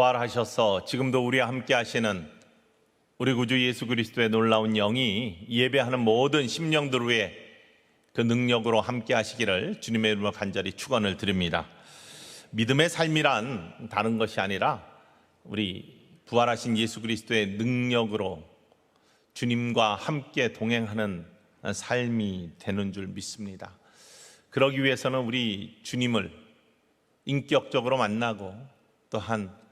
부활하셔서 지금도 우리와 함께 하시는 우리 구주 예수 그리스도의 놀라운 영이 예배하는 모든 심령들 위에 그 능력으로 함께 하시기를 주님의 이름으로 간절히 축원을 드립니다. 믿음의 삶이란 다른 것이 아니라 우리 부활하신 예수 그리스도의 능력으로 주님과 함께 동행하는 삶이 되는 줄 믿습니다. 그러기 위해서는 우리 주님을 인격적으로 만나고 또한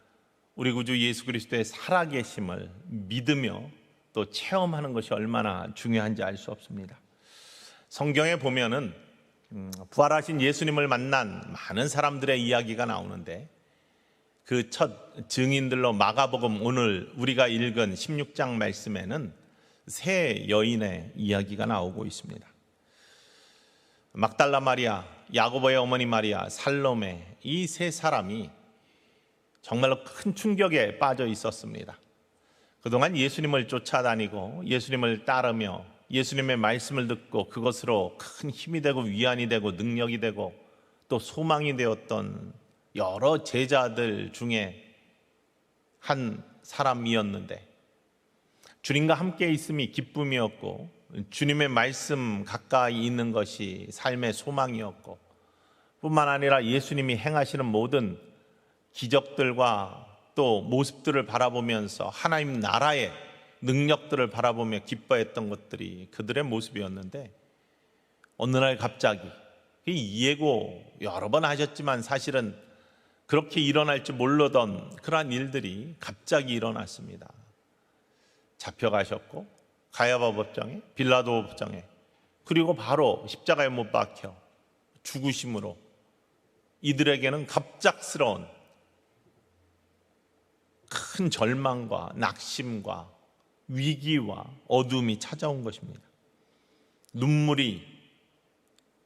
우리 구주 예수 그리스도의 살아계심을 믿으며 또 체험하는 것이 얼마나 중요한지 알 수 없습니다. 성경에 보면은 부활하신 예수님을 만난 많은 사람들의 이야기가 나오는데 그 첫 증인들로 마가복음 오늘 우리가 읽은 16장 말씀에는 세 여인의 이야기가 나오고 있습니다. 막달라 마리아, 야고보의 어머니 마리아, 살로메, 이 세 사람이 정말로 큰 충격에 빠져 있었습니다. 그동안 예수님을 쫓아다니고 예수님을 따르며 예수님의 말씀을 듣고 그것으로 큰 힘이 되고 위안이 되고 능력이 되고 또 소망이 되었던 여러 제자들 중에 한 사람이었는데 주님과 함께 있음이 기쁨이었고 주님의 말씀 가까이 있는 것이 삶의 소망이었고 뿐만 아니라 예수님이 행하시는 모든 기적들과 또 모습들을 바라보면서 하나님 나라의 능력들을 바라보며 기뻐했던 것들이 그들의 모습이었는데 어느 날 갑자기 예고 여러 번 하셨지만 사실은 그렇게 일어날 줄 모르던 그러한 일들이 갑자기 일어났습니다. 잡혀가셨고 가야바 법정에 빌라도 법정에 그리고 바로 십자가에 못 박혀 죽으심으로 이들에게는 갑작스러운 큰 절망과 낙심과 위기와 어둠이 찾아온 것입니다. 눈물이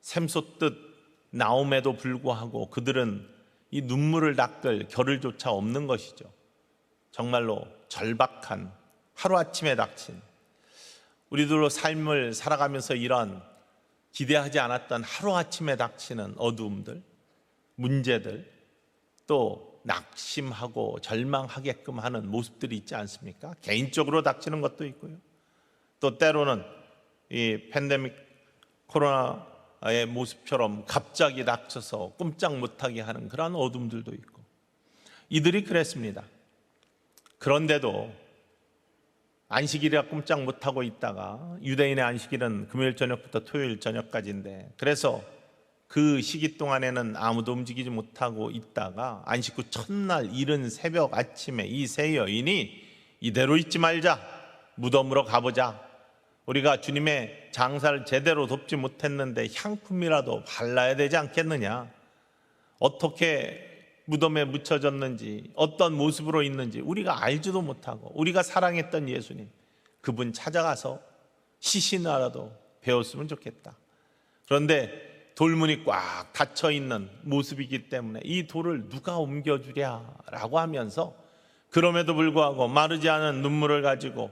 샘솟듯 나옴에도 불구하고 그들은 이 눈물을 닦을 겨를조차 없는 것이죠. 정말로 절박한 하루아침에 닥친 우리들로 삶을 살아가면서 이런 기대하지 않았던 하루아침에 닥치는 어두움들, 문제들, 또 낙심하고 절망하게끔 하는 모습들이 있지 않습니까? 개인적으로 닥치는 것도 있고요. 또 때로는 이 팬데믹 코로나의 모습처럼 갑자기 닥쳐서 꼼짝 못하게 하는 그런 어둠들도 있고 이들이 그랬습니다. 그런데도 안식일이라 꼼짝 못하고 있다가 유대인의 안식일은 금요일 저녁부터 토요일 저녁까지인데 그래서 그 시기 동안에는 아무도 움직이지 못하고 있다가 안식 후 첫날 이른 새벽 아침에 이 세 여인이 이대로 있지 말자, 무덤으로 가보자, 우리가 주님의 장사를 제대로 돕지 못했는데 향품이라도 발라야 되지 않겠느냐, 어떻게 무덤에 묻혀졌는지 어떤 모습으로 있는지 우리가 알지도 못하고 우리가 사랑했던 예수님 그분 찾아가서 시신이라도 배웠으면 좋겠다. 그런데 돌문이 꽉 닫혀있는 모습이기 때문에 이 돌을 누가 옮겨주랴라고 하면서 그럼에도 불구하고 마르지 않은 눈물을 가지고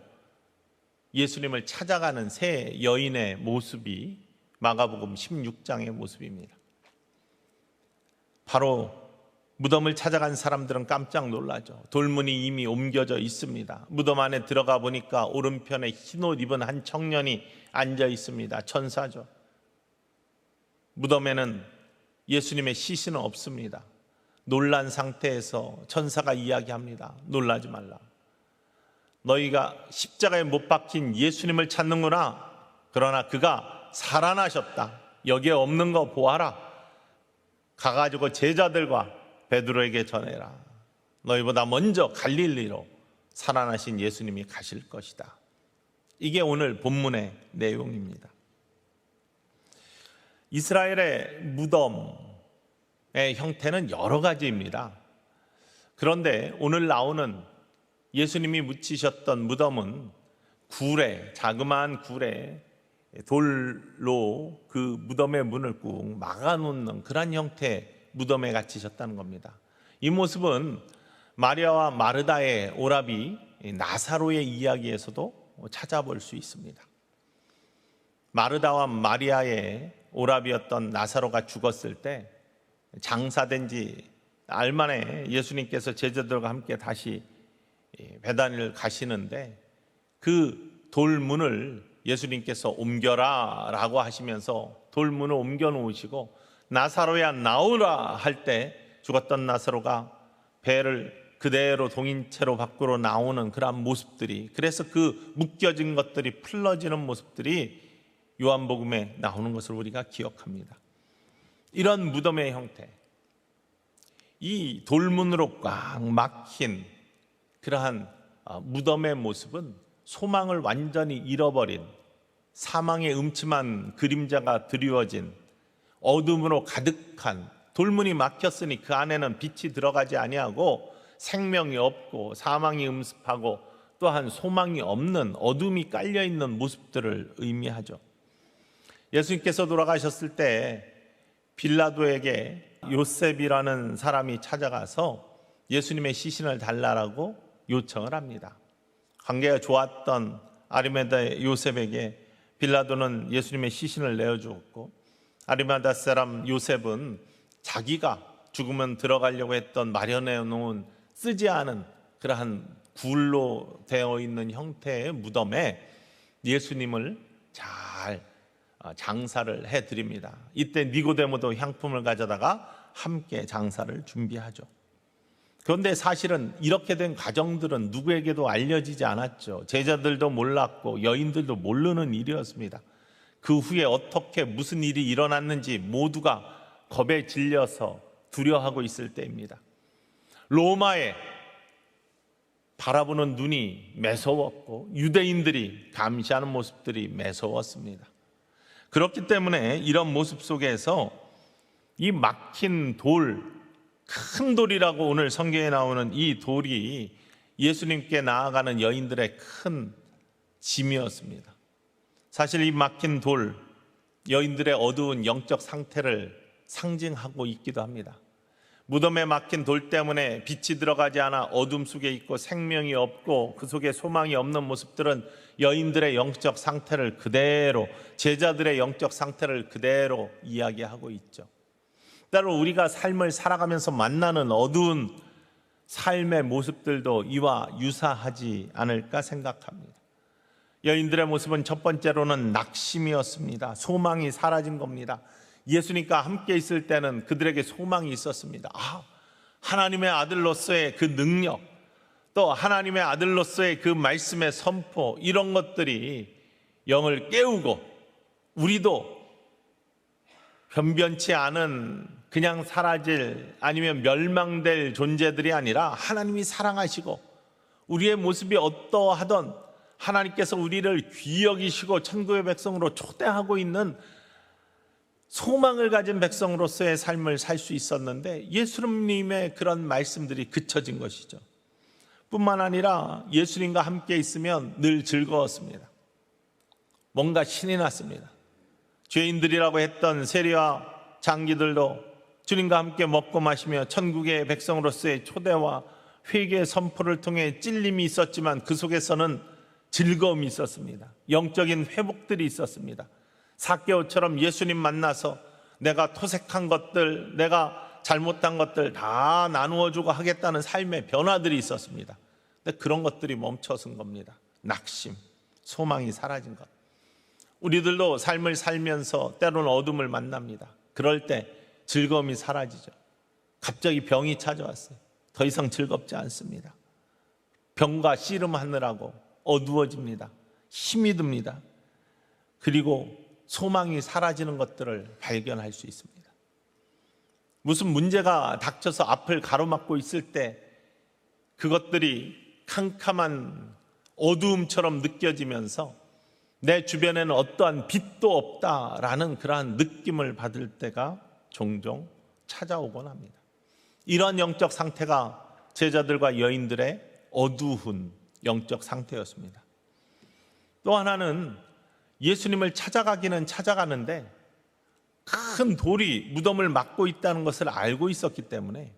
예수님을 찾아가는 세 여인의 모습이 마가복음 16장의 모습입니다. 바로 무덤을 찾아간 사람들은 깜짝 놀라죠. 돌문이 이미 옮겨져 있습니다. 무덤 안에 들어가 보니까 오른편에 흰옷 입은 한 청년이 앉아 있습니다. 천사죠. 무덤에는 예수님의 시신은 없습니다. 놀란 상태에서 천사가 이야기합니다. 놀라지 말라. 너희가 십자가에 못 박힌 예수님을 찾는구나. 그러나 그가 살아나셨다. 여기에 없는 거 보아라. 가가지고 제자들과 베드로에게 전해라. 너희보다 먼저 갈릴리로 살아나신 예수님이 가실 것이다. 이게 오늘 본문의 내용입니다. 이스라엘의 무덤의 형태는 여러 가지입니다. 그런데 오늘 나오는 예수님이 묻히셨던 무덤은 구레, 자그마한 구레, 돌로 그 무덤의 문을 꾹 막아놓는 그런 형태의 무덤에 갇히셨다는 겁니다. 이 모습은 마리아와 마르다의 오라비 나사로의 이야기에서도 찾아볼 수 있습니다. 마르다와 마리아의 오라비였던 나사로가 죽었을 때 장사된 지 알만에 예수님께서 제자들과 함께 다시 베다니를 가시는데 그 돌문을 예수님께서 옮겨라 라고 하시면서 돌문을 옮겨 놓으시고 나사로야 나오라 할 때 죽었던 나사로가 배를 그대로 동인채로 밖으로 나오는 그러한 모습들이, 그래서 그 묶여진 것들이 풀러지는 모습들이 요한복음에 나오는 것을 우리가 기억합니다. 이런 무덤의 형태, 이 돌문으로 꽉 막힌 그러한 무덤의 모습은 소망을 완전히 잃어버린, 사망의 음침한 그림자가 드리워진, 어둠으로 가득한, 돌문이 막혔으니 그 안에는 빛이 들어가지 아니하고 생명이 없고 사망이 음습하고 또한 소망이 없는 어둠이 깔려있는 모습들을 의미하죠. 예수님께서 돌아가셨을 때 빌라도에게 요셉이라는 사람이 찾아가서 예수님의 시신을 달라고 요청을 합니다. 관계가 좋았던 아리마다 요셉에게 빌라도는 예수님의 시신을 내어주었고, 아리마다 사람 요셉은 자기가 죽으면 들어가려고 했던 마련해 놓은 쓰지 않은 그러한 굴로 되어 있는 형태의 무덤에 예수님을 잘 장사를 해드립니다. 이때 니고데모도 향품을 가져다가 함께 장사를 준비하죠. 그런데 사실은 이렇게 된 과정들은 누구에게도 알려지지 않았죠. 제자들도 몰랐고 여인들도 모르는 일이었습니다. 그 후에 어떻게 무슨 일이 일어났는지 모두가 겁에 질려서 두려워하고 있을 때입니다. 로마에 바라보는 눈이 매서웠고 유대인들이 감시하는 모습들이 매서웠습니다. 그렇기 때문에 이런 모습 속에서 이 막힌 돌, 큰 돌이라고 오늘 성경에 나오는 이 돌이 예수님께 나아가는 여인들의 큰 짐이었습니다. 사실 이 막힌 돌, 여인들의 어두운 영적 상태를 상징하고 있기도 합니다. 무덤에 막힌 돌 때문에 빛이 들어가지 않아 어둠 속에 있고 생명이 없고 그 속에 소망이 없는 모습들은 여인들의 영적 상태를 그대로, 제자들의 영적 상태를 그대로 이야기하고 있죠. 따로 우리가 삶을 살아가면서 만나는 어두운 삶의 모습들도 이와 유사하지 않을까 생각합니다. 여인들의 모습은 첫 번째로는 낙심이었습니다. 소망이 사라진 겁니다. 예수님과 함께 있을 때는 그들에게 소망이 있었습니다. 하나님의 아들로서의 그 능력, 또 하나님의 아들로서의 그 말씀의 선포, 이런 것들이 영을 깨우고 우리도 변변치 않은 그냥 사라질 아니면 멸망될 존재들이 아니라 하나님이 사랑하시고 우리의 모습이 어떠하던 하나님께서 우리를 귀히 여기시고 천국의 백성으로 초대하고 있는 소망을 가진 백성으로서의 삶을 살 수 있었는데 예수님의 그런 말씀들이 그쳐진 것이죠. 뿐만 아니라 예수님과 함께 있으면 늘 즐거웠습니다. 뭔가 신이 났습니다. 죄인들이라고 했던 세리와 장기들도 주님과 함께 먹고 마시며 천국의 백성으로서의 초대와 회개의 선포를 통해 찔림이 있었지만 그 속에서는 즐거움이 있었습니다. 영적인 회복들이 있었습니다. 삭개오처럼 예수님 만나서 내가 토색한 것들, 내가 잘못한 것들 다 나누어주고 하겠다는 삶의 변화들이 있었습니다. 근데 그런 것들이 멈춰선 겁니다. 낙심, 소망이 사라진 것. 우리들도 삶을 살면서 때로는 어둠을 만납니다. 그럴 때 즐거움이 사라지죠. 갑자기 병이 찾아왔어요. 더 이상 즐겁지 않습니다. 병과 씨름하느라고 어두워집니다. 힘이 듭니다. 그리고 소망이 사라지는 것들을 발견할 수 있습니다. 무슨 문제가 닥쳐서 앞을 가로막고 있을 때 그것들이 캄캄한 어두움처럼 느껴지면서 내 주변에는 어떠한 빛도 없다라는 그러한 느낌을 받을 때가 종종 찾아오곤 합니다. 이런 영적 상태가 제자들과 여인들의 어두운 영적 상태였습니다. 또 하나는 예수님을 찾아가기는 찾아가는데 큰 돌이 무덤을 막고 있다는 것을 알고 있었기 때문에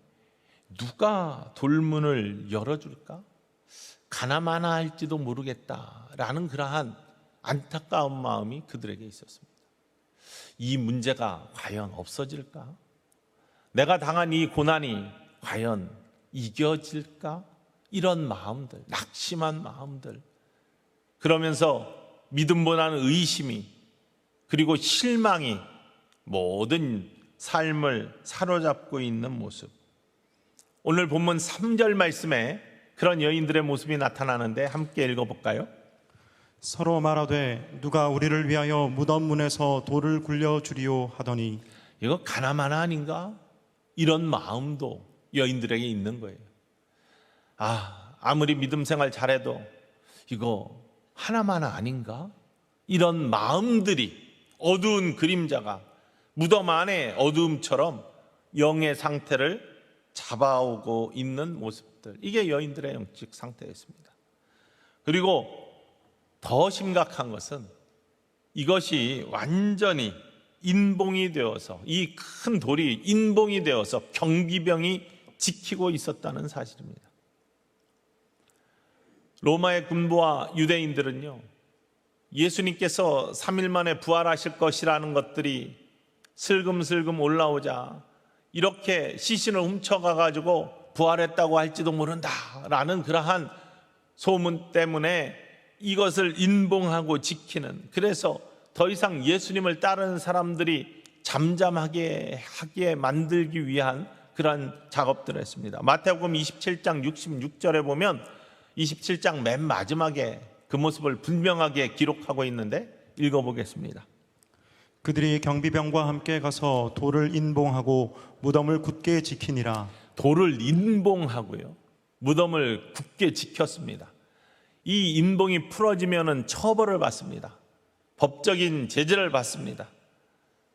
누가 돌문을 열어줄까? 가나마나 할지도 모르겠다라는 그러한 안타까운 마음이 그들에게 있었습니다. 이 문제가 과연 없어질까? 내가 당한 이 고난이 과연 이겨질까? 이런 마음들, 낙심한 마음들, 그러면서 믿음보다는 의심이, 그리고 실망이 모든 삶을 사로잡고 있는 모습. 오늘 본문 3절 말씀에 그런 여인들의 모습이 나타나는데 함께 읽어볼까요? 서로 말하되 누가 우리를 위하여 무덤 문에서 돌을 굴려주리오 하더니. 이거 가나마나 아닌가? 이런 마음도 여인들에게 있는 거예요. 아무리 믿음 생활 잘해도 이거 하나마나 아닌가? 이런 마음들이, 어두운 그림자가 무덤 안에 어두움처럼 영의 상태를 잡아오고 있는 모습들, 이게 여인들의 영적 상태였습니다. 그리고 더 심각한 것은 이것이 완전히 인봉이 되어서, 이 큰 돌이 인봉이 되어서 경비병이 지키고 있었다는 사실입니다. 로마의 군부와 유대인들은요, 예수님께서 3일 만에 부활하실 것이라는 것들이 슬금슬금 올라오자 이렇게 시신을 훔쳐가가지고 부활했다고 할지도 모른다라는 그러한 소문 때문에 이것을 인봉하고 지키는, 그래서 더 이상 예수님을 따르는 사람들이 잠잠하게 하게 만들기 위한 그러한 작업들을 했습니다. 마태복음 27장 66절에 보면 27장 맨 마지막에 그 모습을 분명하게 기록하고 있는데 읽어보겠습니다. 그들이 경비병과 함께 가서 돌을 인봉하고 무덤을 굳게 지키니라. 돌을 인봉하고요, 무덤을 굳게 지켰습니다. 이 인봉이 풀어지면은 처벌을 받습니다. 법적인 제재를 받습니다.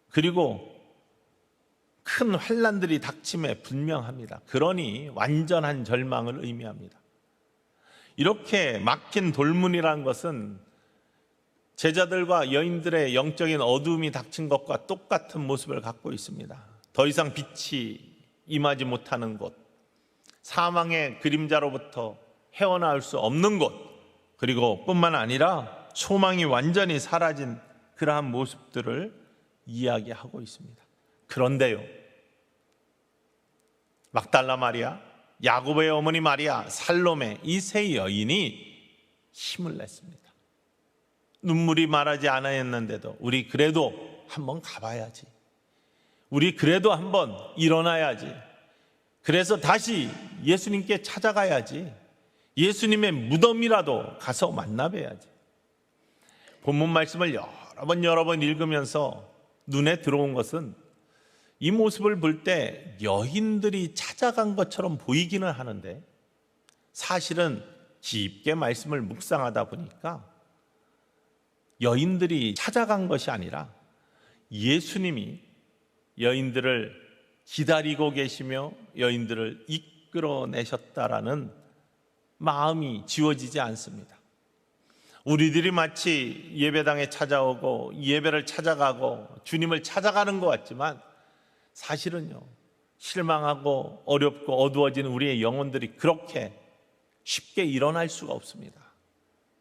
그리고 큰 환난들이 닥침에 분명합니다. 그러니 완전한 절망을 의미합니다. 이렇게 막힌 돌문이라는 것은 제자들과 여인들의 영적인 어두움이 닥친 것과 똑같은 모습을 갖고 있습니다. 더 이상 빛이 임하지 못하는 곳, 사망의 그림자로부터 헤어나올 수 없는 곳, 그리고 뿐만 아니라 소망이 완전히 사라진 그러한 모습들을 이야기하고 있습니다. 그런데요, 막달라 마리아, 야고보의 어머니 마리아, 살로메, 이 세 여인이 힘을 냈습니다. 눈물이 말하지 않았는데도 우리 그래도 한번 가봐야지, 우리 그래도 한번 일어나야지, 그래서 다시 예수님께 찾아가야지, 예수님의 무덤이라도 가서 만나봐야지. 본문 말씀을 여러 번 읽으면서 눈에 들어온 것은 이 모습을 볼 때 여인들이 찾아간 것처럼 보이기는 하는데, 사실은 깊게 말씀을 묵상하다 보니까 여인들이 찾아간 것이 아니라 예수님이 여인들을 기다리고 계시며 여인들을 이끌어내셨다라는 마음이 지워지지 않습니다. 우리들이 마치 예배당에 찾아오고 예배를 찾아가고 주님을 찾아가는 것 같지만, 사실은요, 실망하고 어렵고 어두워지는 우리의 영혼들이 그렇게 쉽게 일어날 수가 없습니다.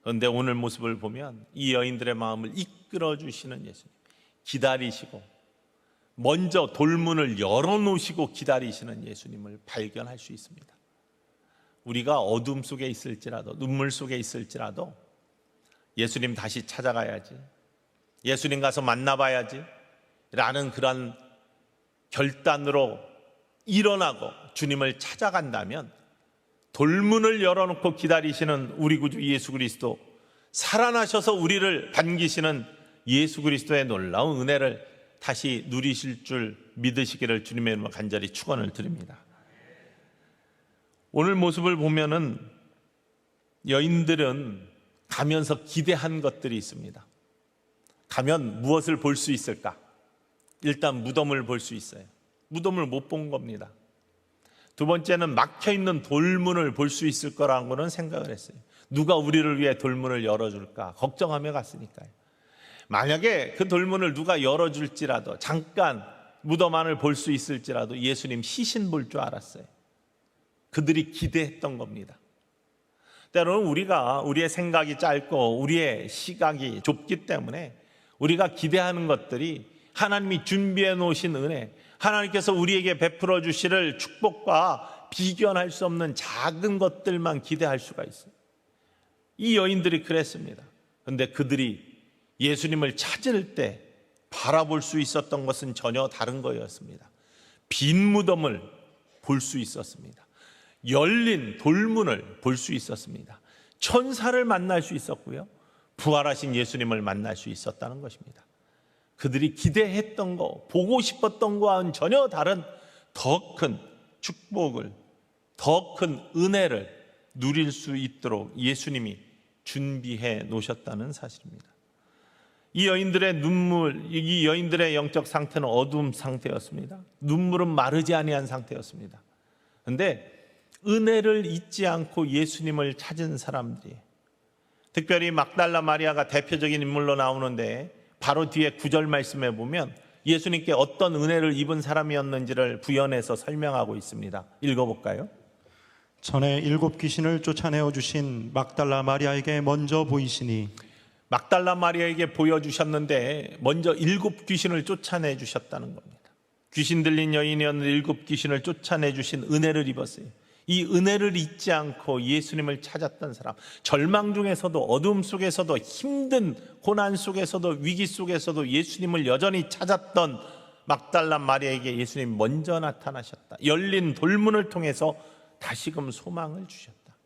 그런데 오늘 모습을 보면 이 여인들의 마음을 이끌어 주시는 예수님, 기다리시고 먼저 돌문을 열어놓으시고 기다리시는 예수님을 발견할 수 있습니다. 우리가 어둠 속에 있을지라도, 눈물 속에 있을지라도 예수님 다시 찾아가야지, 예수님 가서 만나봐야지 라는 그런 결단으로 일어나고 주님을 찾아간다면, 돌문을 열어놓고 기다리시는 우리 구주 예수 그리스도, 살아나셔서 우리를 반기시는 예수 그리스도의 놀라운 은혜를 다시 누리실 줄 믿으시기를 주님의 이름으로 간절히 축원을 드립니다. 오늘 모습을 보면은 여인들은 가면서 기대한 것들이 있습니다. 가면 무엇을 볼 수 있을까? 일단 무덤을 볼 수 있어요. 무덤을 못 본 겁니다. 두 번째는 막혀있는 돌문을 볼 수 있을 거라고는 생각을 했어요. 누가 우리를 위해 돌문을 열어줄까 걱정하며 갔으니까요. 만약에 그 돌문을 누가 열어줄지라도, 잠깐 무덤 안을 볼 수 있을지라도 예수님 시신 볼 줄 알았어요. 그들이 기대했던 겁니다. 때로는 우리가 우리의 생각이 짧고 우리의 시각이 좁기 때문에 우리가 기대하는 것들이 하나님이 준비해 놓으신 은혜, 하나님께서 우리에게 베풀어 주실 축복과 비견할 수 없는 작은 것들만 기대할 수가 있어요. 이 여인들이 그랬습니다. 그런데 그들이 예수님을 찾을 때 바라볼 수 있었던 것은 전혀 다른 거였습니다. 빈 무덤을 볼 수 있었습니다. 열린 돌문을 볼 수 있었습니다. 천사를 만날 수 있었고요, 부활하신 예수님을 만날 수 있었다는 것입니다. 그들이 기대했던 거, 보고 싶었던 거와는 전혀 다른 더 큰 축복을, 더 큰 은혜를 누릴 수 있도록 예수님이 준비해 놓으셨다는 사실입니다. 이 여인들의 눈물, 이 여인들의 영적 상태는 어두운 상태였습니다. 눈물은 마르지 아니한 상태였습니다. 그런데 은혜를 잊지 않고 예수님을 찾은 사람들이, 특별히 막달라 마리아가 대표적인 인물로 나오는데 바로 뒤에 9절 말씀에 보면 예수님께 어떤 은혜를 입은 사람이었는지를 부연해서 설명하고 있습니다. 읽어볼까요? 전에 7 귀신을 쫓아내어 주신 막달라 마리아에게 먼저 보이시니, 막달라 마리아에게 보여주셨는데 먼저 7 귀신을 쫓아내 주셨다는 겁니다. 귀신 들린 여인이었는데 7 귀신을 쫓아내 주신 은혜를 입었어요. 이 은혜를 잊지 않고 예수님을 찾았던 사람, 절망 중에서도, 어둠 속에서도, 힘든 고난 속에서도, 위기 속에서도 예수님을 여전히 찾았던 막달라 마리아에게 예수님이 먼저 나타나셨다. 열린 돌문을 통해서 다시금 소망을 주셨다.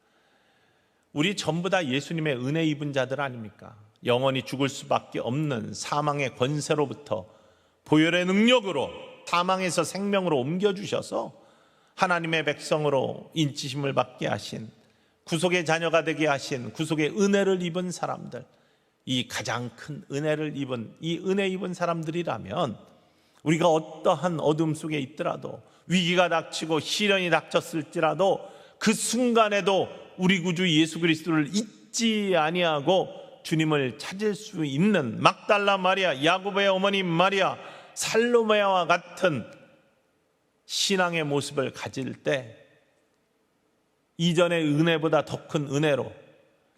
우리 전부 다 예수님의 은혜 입은 자들 아닙니까? 영원히 죽을 수밖에 없는 사망의 권세로부터 보혈의 능력으로 사망에서 생명으로 옮겨주셔서 하나님의 백성으로 인치심을 받게 하신, 구속의 자녀가 되게 하신, 구속의 은혜를 입은 사람들, 이 가장 큰 은혜를 입은, 이 은혜 입은 사람들이라면 우리가 어떠한 어둠 속에 있더라도, 위기가 닥치고 시련이 닥쳤을지라도 그 순간에도 우리 구주 예수 그리스도를 잊지 아니하고 주님을 찾을 수 있는 막달라 마리아, 야고보의 어머니 마리아, 살로메와 같은 신앙의 모습을 가질 때 이전의 은혜보다 더 큰 은혜로,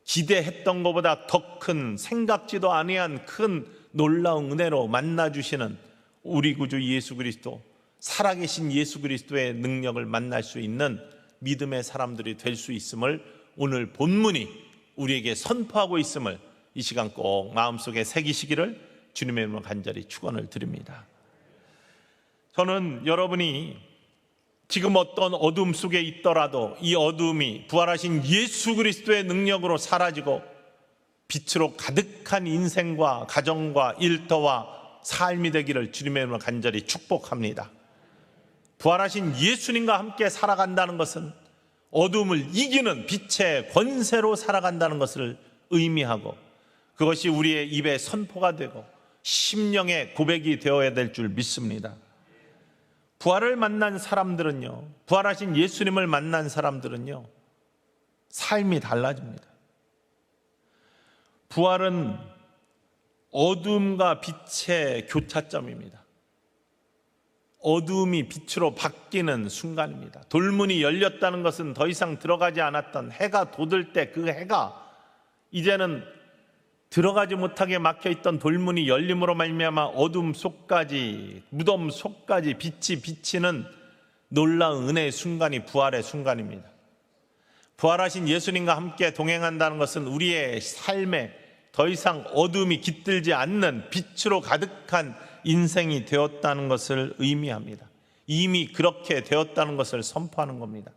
기대했던 것보다 더 큰, 생각지도 아니한 큰 놀라운 은혜로 만나주시는 우리 구주 예수 그리스도, 살아계신 예수 그리스도의 능력을 만날 수 있는 믿음의 사람들이 될 수 있음을 오늘 본문이 우리에게 선포하고 있음을 이 시간 꼭 마음속에 새기시기를 주님의 이름으로 간절히 축원을 드립니다. 저는 여러분이 지금 어떤 어둠 속에 있더라도 이 어둠이 부활하신 예수 그리스도의 능력으로 사라지고 빛으로 가득한 인생과 가정과 일터와 삶이 되기를 주님의 이름으로 간절히 축복합니다. 부활하신 예수님과 함께 살아간다는 것은 어둠을 이기는 빛의 권세로 살아간다는 것을 의미하고, 그것이 우리의 입에 선포가 되고 심령의 고백이 되어야 될 줄 믿습니다. 부활을 만난 사람들은요, 부활하신 예수님을 만난 사람들은요, 삶이 달라집니다. 부활은 어둠과 빛의 교차점입니다. 어둠이 빛으로 바뀌는 순간입니다. 돌문이 열렸다는 것은 더 이상 들어가지 않았던, 해가 돋을 때 그 해가 이제는 들어가지 못하게 막혀있던 돌문이 열림으로 말미암아 어둠 속까지, 무덤 속까지 빛이 비치는 놀라운 은혜의 순간이 부활의 순간입니다. 부활하신 예수님과 함께 동행한다는 것은 우리의 삶에 더 이상 어둠이 깃들지 않는 빛으로 가득한 인생이 되었다는 것을 의미합니다. 이미 그렇게 되었다는 것을 선포하는 겁니다.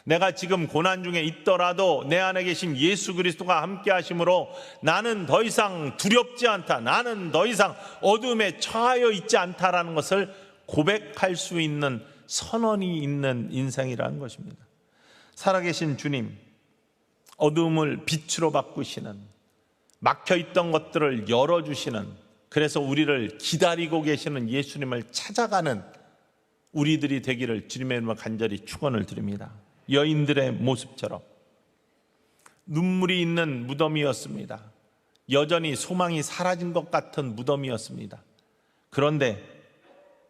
내가 지금 고난 중에 있더라도 내 안에 계신 예수 그리스도가 함께 하심으로 나는 더 이상 두렵지 않다, 나는 더 이상 어둠에 처하여 있지 않다라는 것을 고백할 수 있는 선언이 있는 인생이라는 것입니다. 살아계신 주님, 어둠을 빛으로 바꾸시는, 막혀있던 것들을 열어주시는, 그래서 우리를 기다리고 계시는 예수님을 찾아가는 우리들이 되기를 주님의 이름으로 간절히 축원을 드립니다. 여인들의 모습처럼 눈물이 있는 무덤이었습니다. 여전히 소망이 사라진 것 같은 무덤이었습니다. 그런데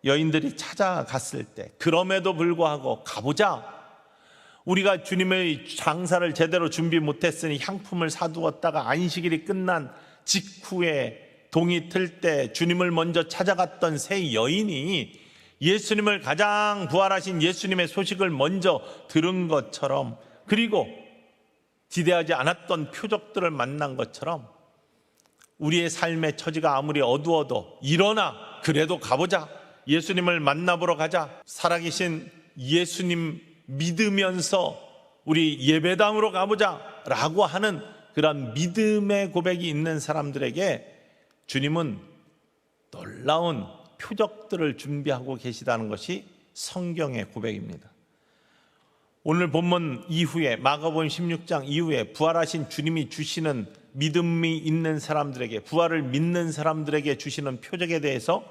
여인들이 찾아갔을 때, 그럼에도 불구하고 가보자, 우리가 주님의 장사를 제대로 준비 못했으니 향품을 사두었다가 안식일이 끝난 직후에 동이 틀 때 주님을 먼저 찾아갔던 세 여인이 예수님을 가장 부활하신 예수님의 소식을 먼저 들은 것처럼, 그리고 기대하지 않았던 표적들을 만난 것처럼 우리의 삶의 처지가 아무리 어두워도 일어나 그래도 가보자, 예수님을 만나보러 가자, 살아계신 예수님 믿으면서 우리 예배당으로 가보자 라고 하는 그런 믿음의 고백이 있는 사람들에게 주님은 놀라운 표적들을 준비하고 계시다는 것이 성경의 고백입니다. 오늘 본문 이후에, 마가복음 16장 이후에 부활하신 주님이 주시는 믿음이 있는 사람들에게, 부활을 믿는 사람들에게 주시는 표적에 대해서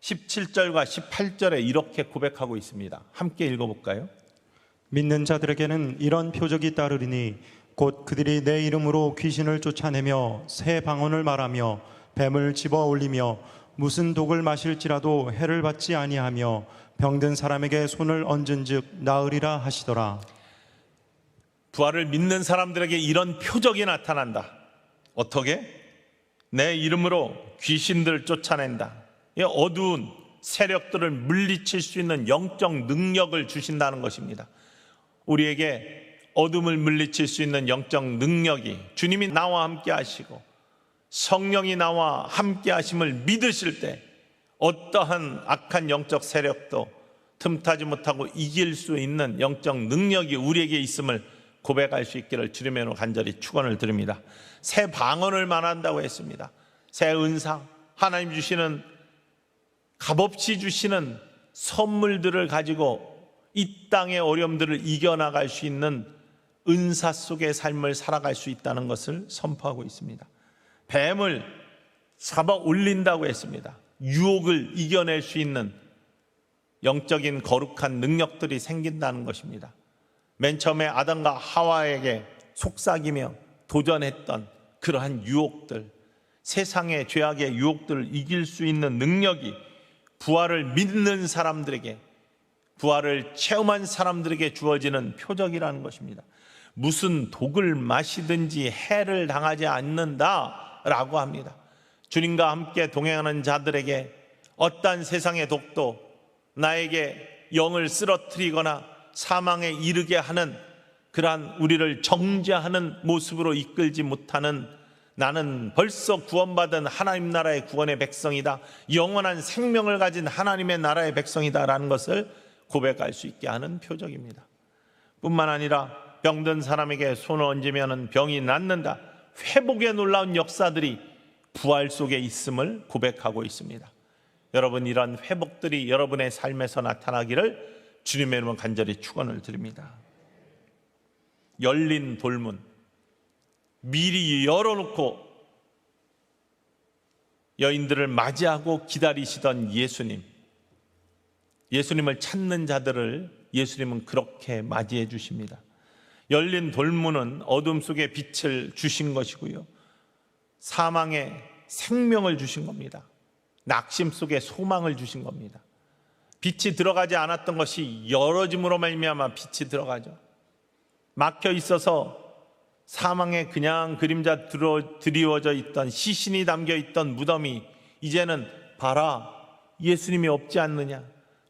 17절과 18절에 이렇게 고백하고 있습니다. 함께 읽어볼까요? 믿는 자들에게는 이런 표적이 따르리니 곧 그들이 내 이름으로 귀신을 쫓아내며 새 방언을 말하며 뱀을 집어 올리며 무슨 독을 마실지라도 해를 받지 아니하며 병든 사람에게 손을 얹은즉 나으리라 하시더라. 부활을 믿는 사람들에게 이런 표적이 나타난다. 어떻게? 내 이름으로 귀신들을 쫓아낸다. 이 어두운 세력들을 물리칠 수 있는 영적 능력을 주신다는 것입니다. 우리에게 어둠을 물리칠 수 있는 영적 능력이, 주님이 나와 함께 하시고 성령이 나와 함께 하심을 믿으실 때 어떠한 악한 영적 세력도 틈타지 못하고 이길 수 있는 영적 능력이 우리에게 있음을 고백할 수 있기를 주님의 이름으로 간절히 축원을 드립니다. 새 방언을 말한다고 했습니다. 새 은사, 하나님 주시는, 값없이 주시는 선물들을 가지고 이 땅의 어려움들을 이겨나갈 수 있는 은사 속의 삶을 살아갈 수 있다는 것을 선포하고 있습니다. 뱀을 잡아 올린다고 했습니다. 유혹을 이겨낼 수 있는 영적인 거룩한 능력들이 생긴다는 것입니다. 맨 처음에 아담과 하와에게 속삭이며 도전했던 그러한 유혹들, 세상의 죄악의 유혹들을 이길 수 있는 능력이 부활을 믿는 사람들에게, 부활을 체험한 사람들에게 주어지는 표적이라는 것입니다. 무슨 독을 마시든지 해를 당하지 않는다라고 합니다. 주님과 함께 동행하는 자들에게 어떠한 세상의 독도 나에게 영을 쓰러뜨리거나 사망에 이르게 하는 그러한 우리를 정죄하는 모습으로 이끌지 못하는, 나는 벌써 구원받은 하나님 나라의 구원의 백성이다, 영원한 생명을 가진 하나님의 나라의 백성이다라는 것을 고백할 수 있게 하는 표적입니다. 뿐만 아니라 병든 사람에게 손을 얹으면 병이 낫는다, 회복의 놀라운 역사들이 부활 속에 있음을 고백하고 있습니다. 여러분, 이런 회복들이 여러분의 삶에서 나타나기를 주님의 이름으로 간절히 축원을 드립니다. 열린 돌문, 미리 열어놓고 여인들을 맞이하고 기다리시던 예수님, 예수님을 찾는 자들을 예수님은 그렇게 맞이해 주십니다. 열린 돌문은 어둠 속에 빛을 주신 것이고요, 사망에 생명을 주신 겁니다. 낙심 속에 소망을 주신 겁니다. 빛이 들어가지 않았던 것이 열어짐으로 말미암아 빛이 들어가죠. 막혀 있어서 사망에 그냥 그림자 드리워져 있던, 시신이 담겨 있던 무덤이 이제는 봐라, 예수님이 없지 않느냐,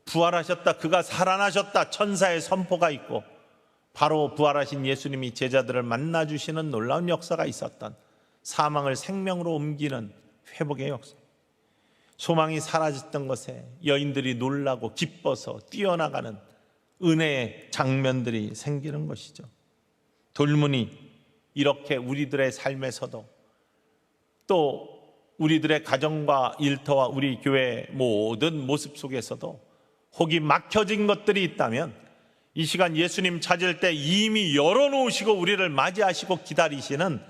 부활하셨다, 그가 살아나셨다, 천사의 선포가 있고 바로 부활하신 예수님이 제자들을 만나주시는 놀라운 역사가 있었던, 사망을 생명으로 옮기는 회복의 역사. 소망이 사라졌던 것에 여인들이 놀라고 기뻐서 뛰어나가는 은혜의 장면들이 생기는 것이죠. 돌문이 이렇게 우리들의 삶에서도, 또 우리들의 가정과 일터와 우리 교회의 모든 모습 속에서도 혹이 막혀진 것들이 있다면 이 시간 예수님 찾을 때 이미 열어놓으시고 우리를 맞이하시고 기다리시는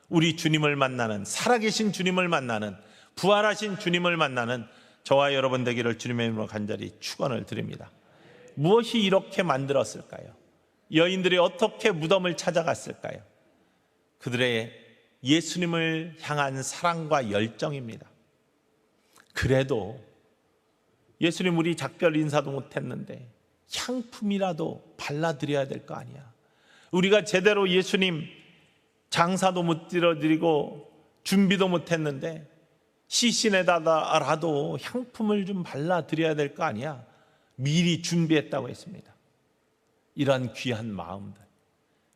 우리 주님을 만나는, 살아계신 주님을 만나는, 부활하신 주님을 만나는 저와 여러분 되기를 주님의 이름으로 간절히 축원을 드립니다. 무엇이 이렇게 만들었을까요? 여인들이 어떻게 무덤을 찾아갔을까요? 그들의 예수님을 향한 사랑과 열정입니다. 그래도 예수님 우리 작별 인사도 못했는데 향품이라도 발라드려야 될 거 아니야. 우리가 제대로 예수님 장사도 못 드리고 준비도 못했는데 시신에다가라도 향품을 좀 발라드려야 될 거 아니야. 미리 준비했다고 했습니다. 이러한 귀한 마음들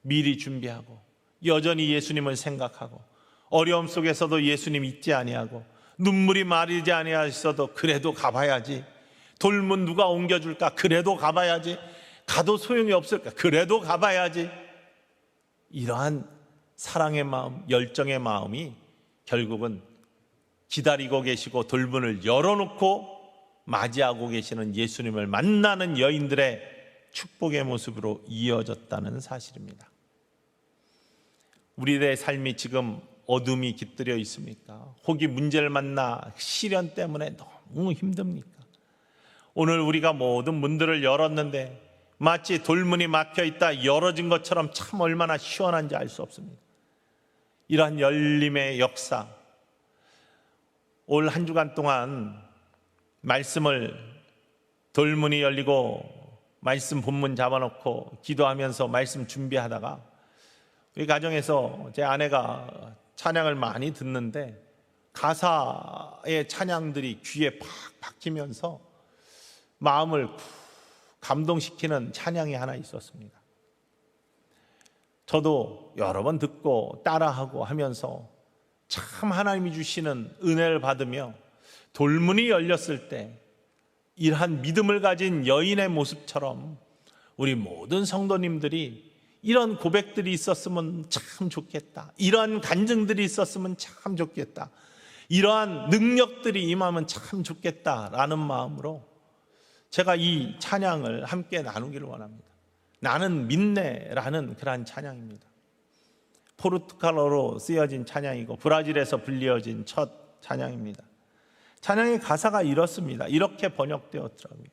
미리 준비하고 여전히 예수님을 생각하고 어려움 속에서도 예수님 잊지 아니하고 눈물이 마르지 아니하셔도 그래도 가봐야지, 돌문 누가 옮겨줄까 그래도 가봐야지, 가도 소용이 없을까 그래도 가봐야지, 이러한 사랑의 마음, 열정의 마음이 결국은 기다리고 계시고 돌문을 열어놓고 맞이하고 계시는 예수님을 만나는 여인들의 축복의 모습으로 이어졌다는 사실입니다. 우리의 삶이 지금 어둠이 깃들여 있습니까? 혹이 문제를 만나 시련 때문에 너무 힘듭니까? 오늘 우리가 모든 문들을 열었는데 마치 돌문이 막혀있다 열어진 것처럼 참 얼마나 시원한지 알 수 없습니다. 이러한 열림의 역사, 올 한 주간 동안 말씀을 돌문이 열리고 말씀 본문 잡아놓고 기도하면서 말씀 준비하다가 우리 가정에서 제 아내가 찬양을 많이 듣는데 가사의 찬양들이 귀에 팍 박히면서 마음을 감동시키는 찬양이 하나 있었습니다. 저도 여러 번 듣고 따라하고 하면서 참 하나님이 주시는 은혜를 받으며 돌문이 열렸을 때 이러한 믿음을 가진 여인의 모습처럼 우리 모든 성도님들이 이런 고백들이 있었으면 참 좋겠다, 이러한 간증들이 있었으면 참 좋겠다, 이러한 능력들이 임하면 참 좋겠다라는 마음으로 제가 이 찬양을 함께 나누기를 원합니다. 나는 믿네라는 그러한 찬양입니다. 포르투갈어로 쓰여진 찬양이고 브라질에서 불리어진 첫 찬양입니다. 찬양의 가사가 이렇습니다. 이렇게 번역되었더라고요.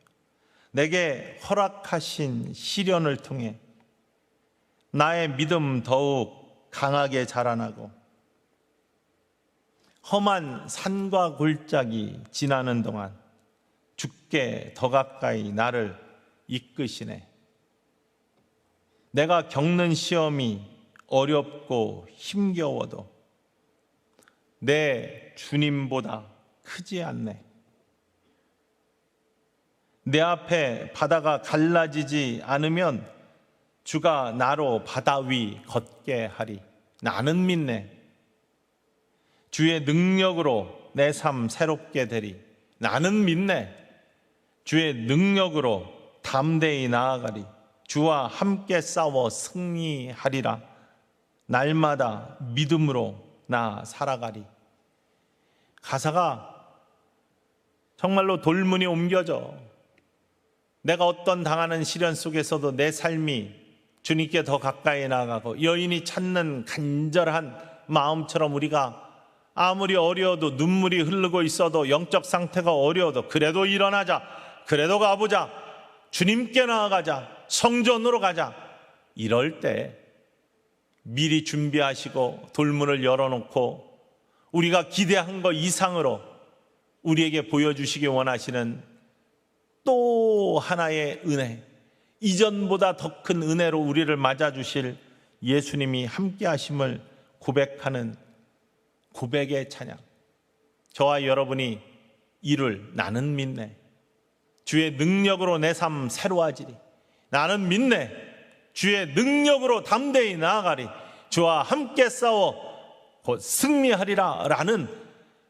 내게 허락하신 시련을 통해 나의 믿음 더욱 강하게 자라나고 험한 산과 골짜기 지나는 동안 주께 더 가까이 나를 이끄시네. 내가 겪는 시험이 어렵고 힘겨워도 내 주님보다 크지 않네. 내 앞에 바다가 갈라지지 않으면 주가 나로 바다 위 걷게 하리. 나는 믿네. 주의 능력으로 내 삶 새롭게 되리. 나는 믿네. 주의 능력으로 담대히 나아가리. 주와 함께 싸워 승리하리라. 날마다 믿음으로 나 살아가리. 가사가 정말로 돌문이 옮겨져 내가 어떤 당하는 시련 속에서도 내 삶이 주님께 더 가까이 나아가고 여인이 찾는 간절한 마음처럼 우리가 아무리 어려워도 눈물이 흐르고 있어도 영적 상태가 어려워도 그래도 일어나자, 그래도 가보자, 주님께 나아가자, 성전으로 가자, 이럴 때 미리 준비하시고 돌문을 열어놓고 우리가 기대한 것 이상으로 우리에게 보여주시기 원하시는 또 하나의 은혜, 이전보다 더 큰 은혜로 우리를 맞아주실 예수님이 함께 하심을 고백하는 고백의 찬양, 저와 여러분이 이룰 나는 믿네. 주의 능력으로 내 삶 새로워지리. 나는 믿네. 주의 능력으로 담대히 나아가리. 주와 함께 싸워 곧 승리하리라 라는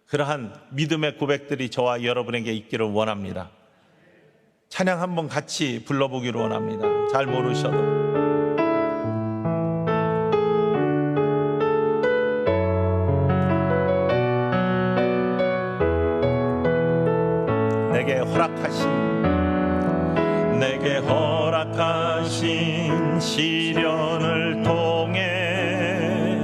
그러한 믿음의 고백들이 저와 여러분에게 있기를 원합니다. 찬양 한번 같이 불러보기를 원합니다. 잘 모르셔도. 내게 허락하신 시련을 통해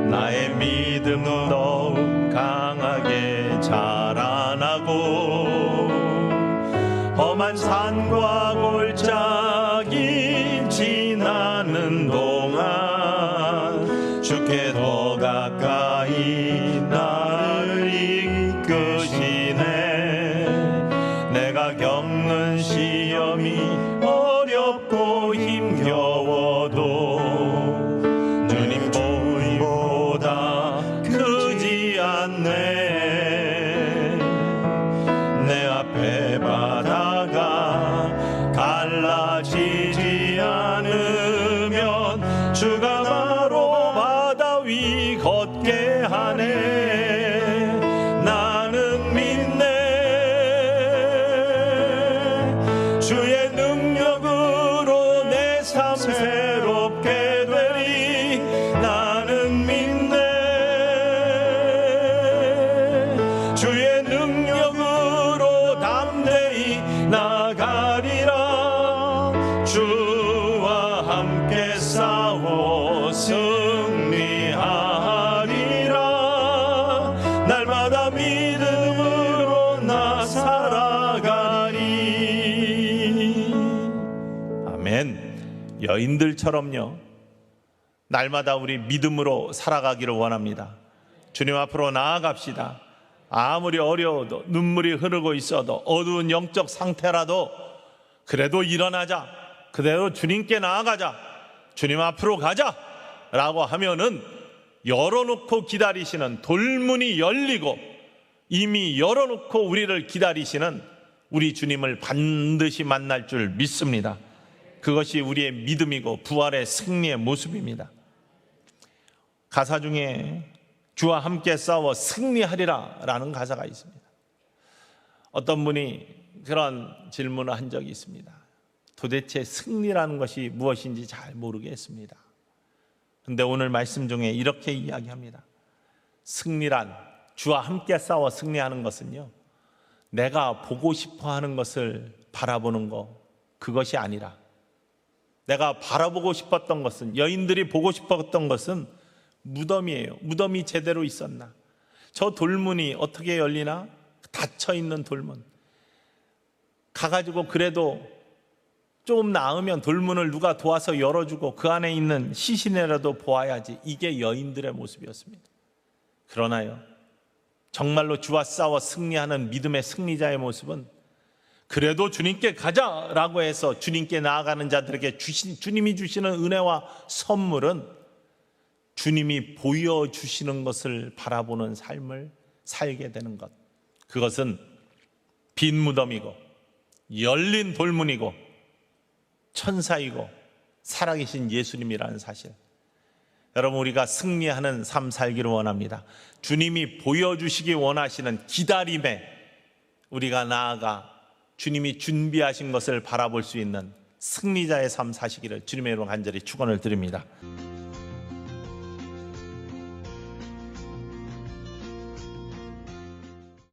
나의 믿음 더욱 강하게 자라나고 험한 산과 골짜기 지나는 동안 주께 더 가까이 나를 이끄시네. 내가 겪는 시험이 어렵고 힘겨워도 주님 보이보다 크지 않네. 내 앞에 바다가 여인들처럼요, 날마다 우리 믿음으로 살아가기를 원합니다. 주님 앞으로 나아갑시다. 아무리 어려워도, 눈물이 흐르고 있어도, 어두운 영적 상태라도 그래도 일어나자, 그대로 주님께 나아가자, 주님 앞으로 가자 라고 하면은 열어놓고 기다리시는, 돌문이 열리고 이미 열어놓고 우리를 기다리시는 우리 주님을 반드시 만날 줄 믿습니다. 그것이 우리의 믿음이고 부활의 승리의 모습입니다. 가사 중에 주와 함께 싸워 승리하리라 라는 가사가 있습니다. 어떤 분이 그런 질문을 한 적이 있습니다. 도대체 승리라는 것이 무엇인지 잘 모르겠습니다. 그런데 오늘 말씀 중에 이렇게 이야기합니다. 승리란, 주와 함께 싸워 승리하는 것은요, 내가 보고 싶어 하는 것을 바라보는 것, 그것이 아니라 내가 바라보고 싶었던 것은, 여인들이 보고 싶었던 것은 무덤이에요. 무덤이 제대로 있었나? 저 돌문이 어떻게 열리나? 닫혀있는 돌문. 가가지고 그래도 좀 나으면 돌문을 누가 도와서 열어주고 그 안에 있는 시신이라도 보아야지. 이게 여인들의 모습이었습니다. 그러나요, 정말로 주와 싸워 승리하는 믿음의 승리자의 모습은 그래도 주님께 가자라고 해서 주님께 나아가는 자들에게 주님이 주시는 은혜와 선물은 주님이 보여주시는 것을 바라보는 삶을 살게 되는 것. 그것은 빈 무덤이고 열린 돌문이고 천사이고 살아계신 예수님이라는 사실. 여러분, 우리가 승리하는 삶 살기를 원합니다. 주님이 보여주시기 원하시는 기다림에 우리가 나아가 주님이 준비하신 것을 바라볼 수 있는 승리자의 삶 사시기를 주님의 이름으로 간절히 축원을 드립니다.